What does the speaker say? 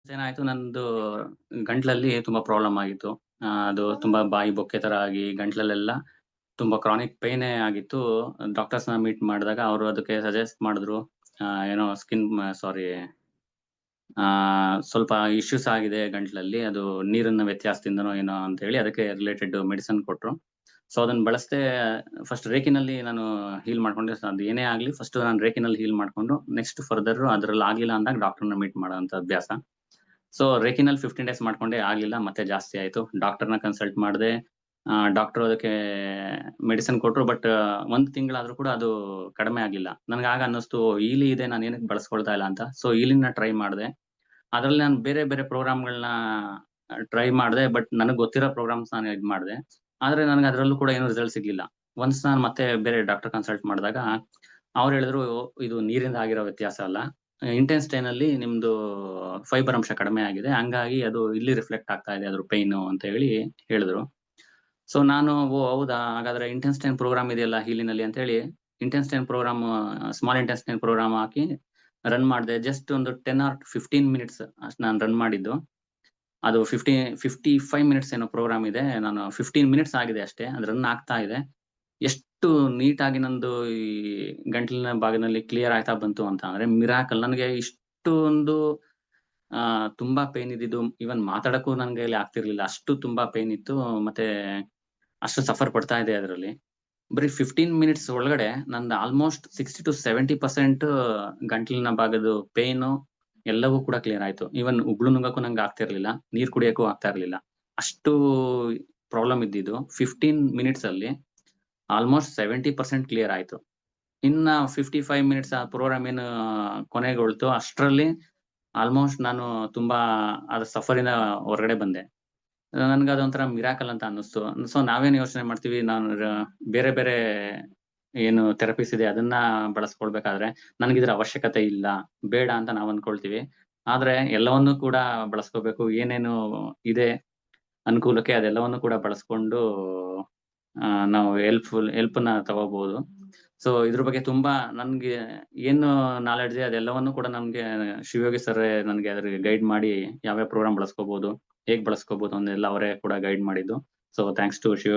ಏನಾಯ್ತು ನಂದು ಗಂಟ್ಲಲ್ಲಿ ತುಂಬಾ ಪ್ರಾಬ್ಲಮ್ ಆಗಿತ್ತು. ಅದು ತುಂಬಾ ಬಾಯಿ ಬೊಕ್ಕೆ ತರ ಆಗಿ ಗಂಟ್ಲಲ್ಲೆಲ್ಲ ತುಂಬಾ ಕ್ರಾನಿಕ್ ಪೇನೇ ಆಗಿತ್ತು. ಡಾಕ್ಟರ್ಸ್‌ನ ಮೀಟ್ ಮಾಡಿದಾಗ ಅವರು ಅದಕ್ಕೆ ಸಜೆಸ್ಟ್ ಮಾಡಿದ್ರು. ಏನೋ ಸಾರಿ ಸ್ವಲ್ಪ ಇಶ್ಯೂಸ್ ಆಗಿದೆ ಗಂಟ್ಲಲ್ಲಿ. ಅದು ನೀರಿನ ವ್ಯತ್ಯಾಸದಿಂದನೋ ಏನೋ ಅಂತ ಹೇಳಿ ಅದಕ್ಕೆ ರಿಲೇಟೆಡ್ ಮೆಡಿಸಿನ್ ಕೊಟ್ರು. ಸೊ ಅದನ್ನ ಬಳಸ್ದೆ. ಫಸ್ಟ್ ರೇಖಿನಲ್ಲಿ ನಾನು ಹೀಲ್ ಮಾಡ್ಕೊಂಡೆ. ಅದು ಏನೇ ಆಗ್ಲಿ ಫಸ್ಟ್ ನಾನು ರೇಖಿನಲ್ಲಿ ಹೀಲ್ ಮಾಡ್ಕೊಂಡು ನೆಕ್ಸ್ಟ್ ಫರ್ದರ್ ಅದ್ರಲ್ಲಿ ಆಗ್ಲಿಲ್ಲ ಅಂದಾಗ ಡಾಕ್ಟರ್‌ನ ಮೀಟ್ ಮಾಡೋಂತ ಅಭ್ಯಾಸ. ಸೊ ರೇಖಿನಲ್ಲಿ 15 ಡೇಸ್ ಮಾಡ್ಕೊಂಡೆ, ಆಗ್ಲಿಲ್ಲ. ಮತ್ತೆ ಜಾಸ್ತಿ ಆಯ್ತು. ಡಾಕ್ಟರ್‌ನ ಕನ್ಸಲ್ಟ್ ಮಾಡ್ದೆ. ಡಾಕ್ಟರ್ ಅದಕ್ಕೆ ಮೆಡಿಸಿನ್ ಕೊಟ್ರು. ಬಟ್ 1 ತಿಂಗಳಾದ್ರೂ ಕೂಡ ಅದು ಕಡಿಮೆ ಆಗ್ಲಿಲ್ಲ. ನನ್ಗೆ ಆಗ ಅನ್ನಿಸ್ತು ಈಲಿ ಇದೆ, ನಾನು ಏನಕ್ಕೆ ಬಳಸ್ಕೊಳ್ತಾ ಇಲ್ಲ ಅಂತ. ಸೊ ಈಲಿನ ಟ್ರೈ ಮಾಡ್ದೆ. ಅದ್ರಲ್ಲಿ ನಾನು ಬೇರೆ ಬೇರೆ ಪ್ರೋಗ್ರಾಮ್‌ಗಳನ್ನ ಟ್ರೈ ಮಾಡ್ದೆ. ಬಟ್ ನನಗ್ ಗೊತ್ತಿರೋ ಪ್ರೋಗ್ರಾಮ್ಸ್ ನಾನು ಇದ್ ಮಾಡ್ದೆ. ಆದ್ರೆ ನನಗೆ ಅದ್ರಲ್ಲೂ ಕೂಡ ಏನು ರಿಸಲ್ಟ್ ಸಿಗ್ಲಿಲ್ಲ. ಒನ್ಸ್ ನಾನು ಮತ್ತೆ ಬೇರೆ ಡಾಕ್ಟರ್ ಕನ್ಸಲ್ಟ್ ಮಾಡಿದಾಗ ಅವ್ರು ಹೇಳಿದ್ರು, ಇದು ನೀರಿಂದ ಆಗಿರೋ ವ್ಯತ್ಯಾಸ ಅಲ್ಲ. ಇಂಟೆಸ್ಟೈನಲ್ಲಿ ನಿಮ್ದು ಫೈಬರ್ ಅಂಶ ಕಡಿಮೆ ಆಗಿದೆ. ಹಂಗಾಗಿ ಅದು ಇಲ್ಲಿ ರಿಫ್ಲೆಕ್ಟ್ ಆಗ್ತಾ ಇದೆ ಅದ್ರ ಪೇಯ್ನು ಅಂತ ಹೇಳಿ ಹೇಳಿದ್ರು. ಸೊ ನಾನು ಓ ಹೌದಾ! ಹಾಗಾದ್ರೆ ಇಂಟೆಸ್ಟೈನ್ ಪ್ರೋಗ್ರಾಮ್ ಇದೆಯಲ್ಲ ಹೀಲಿನಲ್ಲಿ ಅಂತ ಹೇಳಿ intestine program, small intestine program ಹಾಕಿ ರನ್ ಮಾಡ್ದೆ. ಜಸ್ಟ್ ಒಂದು 10 ಆರ್ 15 ಮಿನಿಟ್ಸ್ ಅಷ್ಟ್ ನಾನು ರನ್ ಮಾಡಿದ್ದು. ಅದು 55 ಮಿನಿಟ್ಸ್ ಏನೋ ಪ್ರೋಗ್ರಾಮ್ ಇದೆ. ನಾನು 15 ಮಿನಿಟ್ಸ್ ಆಗಿದೆ ಅಷ್ಟೇ. ಅದು ರನ್ ಆಗ್ತಾ ಇದೆ. ಎಷ್ಟು ನೀಟಾಗಿ ನಂದು ಈ ಗಂಟಲಿನ ಭಾಗದಲ್ಲಿ ಕ್ಲಿಯರ್ ಆಗ್ತಾ ಬಂತು ಅಂತ ಅಂದ್ರೆ ಮಿರಾಕಲ್. ನನಗೆ ಇಷ್ಟೊಂದು ತುಂಬಾ ಪೇನ್ ಇದ್ದಿದ್ದು ಈವನ್ ಮಾತಾಡಕ್ಕೂ ನನ್ ಕೈಲಿ ಆಗ್ತಿರ್ಲಿಲ್ಲ. ಅಷ್ಟು ತುಂಬಾ ಪೇನ್ ಇತ್ತು. ಮತ್ತೆ ಅಷ್ಟು ಸಫರ್ ಪಡ್ತಾ ಇದ್ದೆ ಅದ್ರಲ್ಲಿ. ಬರೀ 15 ಮಿನಿಟ್ಸ್ ಒಳಗಡೆ ನಂದು ಆಲ್ಮೋಸ್ಟ್ 60-70% ಗಂಟ್ಲಿನ ಭಾಗದ್ದು ಪೇನು ಎಲ್ಲವೂ ಕೂಡ ಕ್ಲಿಯರ್ ಆಯ್ತು. ಈವನ್ ಉಗುಳು ನುಂಗಕ್ಕೂ ನಂಗೆ ಆಗ್ತಿರ್ಲಿಲ್ಲ. ನೀರ್ ಕುಡಿಯಕ್ಕೂ ಆಗ್ತಾ ಇರ್ಲಿಲ್ಲ. ಅಷ್ಟು ಪ್ರಾಬ್ಲಮ್ ಇದ್ದಿದ್ದು 15 ಮಿನಿಟ್ಸ್ ಅಲ್ಲಿ ಆಲ್ಮೋಸ್ಟ್ 70% ಕ್ಲಿಯರ್ ಆಯ್ತು. ಇನ್ನ 55 ಮಿನಿಟ್ಸ್ ಆ ಪ್ರೋಗ್ರಾಮ್ ಏನು ಕೊನೆಗೊಳ್ತು ಅಷ್ಟ್ರಲ್ಲಿ ಆಲ್ಮೋಸ್ಟ್ ನಾನು ತುಂಬಾ ಅದ್ರ ಸಫರಿಂದ ಹೊರಗಡೆ ಬಂದೆ. ನನ್ಗದೊಂಥರ ಮಿರಾಕಲ್ ಅಂತ ಅನ್ನಿಸ್ತು. ಸೊ ನಾವೇನ್ ಯೋಚನೆ ಮಾಡ್ತೀವಿ, ನಾನು ಬೇರೆ ಬೇರೆ ಏನು ಥೆರಪೀಸ್ ಇದೆ ಅದನ್ನ ಬಳಸ್ಕೊಳ್ಬೇಕಾದ್ರೆ ನನ್ಗಿದ್ರ ಅವಶ್ಯಕತೆ ಇಲ್ಲ, ಬೇಡ ಅಂತ ನಾವ್ ಅನ್ಕೊಳ್ತೀವಿ. ಆದ್ರೆ ಎಲ್ಲವನ್ನೂ ಕೂಡ ಬಳಸ್ಕೋಬೇಕು. ಏನೇನು ಇದೆ ಅನುಕೂಲಕ್ಕೆ ಅದೆಲ್ಲವನ್ನೂ ಕೂಡ ಬಳಸ್ಕೊಂಡು ನಾವು ಹೆಲ್ಪ್‌ನ ತಗೋಬಹುದು. ಸೊ ಇದ್ರ ಬಗ್ಗೆ ತುಂಬಾ ನನ್ಗೆ ಏನು ನಾಲೆಡ್ಜ್ ಇದೆ ಅದೆಲ್ಲವನ್ನೂ ಕೂಡ ನಮ್ಗೆ ಶಿವಯೋಗಿ ಸರ್ರೇ ನನ್ಗೆ ಅದ್ರಿಗೆ ಗೈಡ್ ಮಾಡಿ ಯಾವ್ಯಾವ ಪ್ರೋಗ್ರಾಮ್ ಬಳಸ್ಕೋಬಹುದು, ಹೇಗ್ ಬಳಸ್ಕೋಬಹುದು ಅನ್ನೆಲ್ಲ ಅವರೇ ಕೂಡ ಗೈಡ್ ಮಾಡಿದ್ದು. So thanks to Shivayogi.